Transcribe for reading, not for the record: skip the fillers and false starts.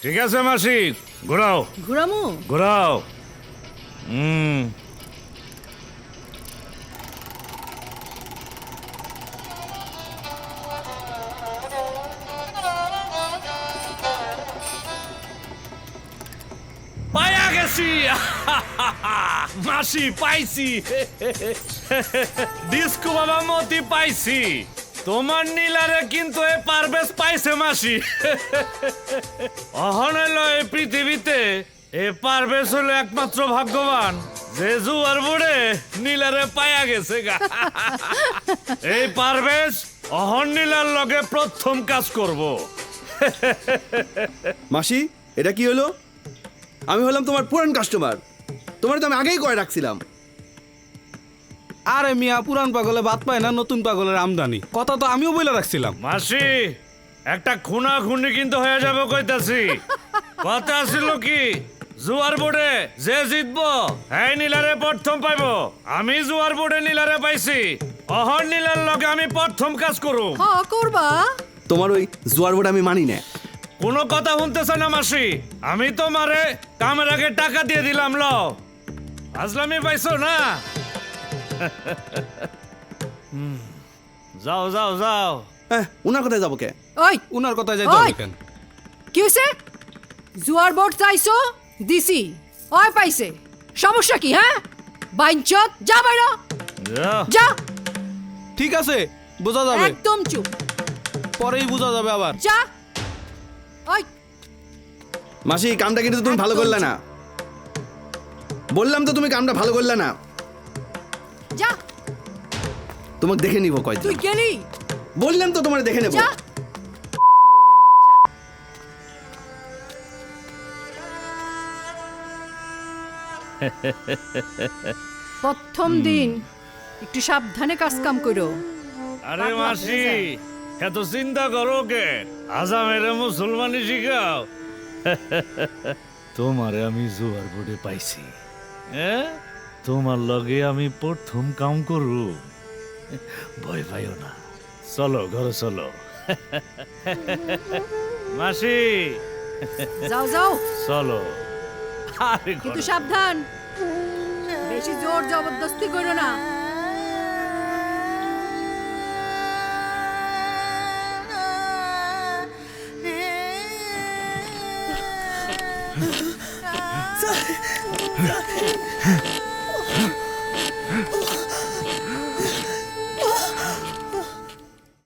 ঠিক আছে মাসি, ঘোরাও ঘুরামু ঘোরাও। পায়া গেছি মাসি, পাইছি ডিস্কো বাবা মতি পাইছি। তোমার নীলারে কিন্তু এ পারবেশ পাইছে মাসি। অহনেল এই পৃথিবীতে এ পারবেশ হলো একমাত্র ভাগ্যবান যে জুয়ার বুড়ে নীলারে পায়া গেছে গা। এই পারবেশ অহন নীলার লগে প্রথম কাজ করব। মাসি, এটা কি হলো? আমি হলাম তোমার পুরান কাস্টমার, তোমার তো আমি আগেই কয়ে রাখছিলাম। আরে মিয়া, পুরান পাগলে ভাত পায় না, নতুন পাগলের আমদানি, কথা তো আমিও বলে রাখছিলাম। মাসি, একটা খুনাখুনি কিন্তু হয়ে যাবে কইতাছি। কথা ছিল কি, জুয়ার বোর্ডে যে জিতবো হ্যাঁ নীলারে প্রথম পাইবো। আমি জুয়ার বোর্ডে নীলারে পাইছি, অহর নীলার লগে আমি প্রথম কাজ করু। হ্যাঁ করবা। তোমার ওই জোয়ার বোর্ড আমি মানি না। কোনো কথা শুনতেছে না মাসি, আমি তোমারে কামের আগে টাকা দিয়ে দিলাম। ল আজলামি পাইছো না? যাও যাও যাও। হ্যাঁ, উনার কথায় যাবো কে? ওই উনার কথায় যাইতে ওই! হবে কেন? কি হইছে? জুয়ার বোর্ড চাইছো দিছি, ওই পাইছে। সমস্যা কি? হ্যাঁ বাইনচত, যা বাইরা যাও। যা। ঠিক আছে, বোঝা যাবে, একদম চুপ, পরেই বোঝা যাবে আবার। যা। ওই মাসি, কামটা কিন্তু তুমি ভালো করলে না। বললাম তো তুমি কামটা ভালো করলে না। যা, তোমাকে দেখে নিব কয়দিন। তুই গেলি, বললাম তো তোমার দেখে নেব। যা। প্রথম দিন একটু সাবধানে কাজ কাম করো। আরে মাসি, এত চিন্তা করো কে? আজামের মুসলমানি শিখাও। তোমারে আমি জোয়ার বোর্ডে পাইছি, তোমার লগে আমি প্রথম কাম করু। ভয় পাইও না, চলো ঘরে চলো। মাসি যাও যাও, চলো। আরে কিন্তু ঘরে। সাবধান, বেশি জোর জবরদস্তি করো না।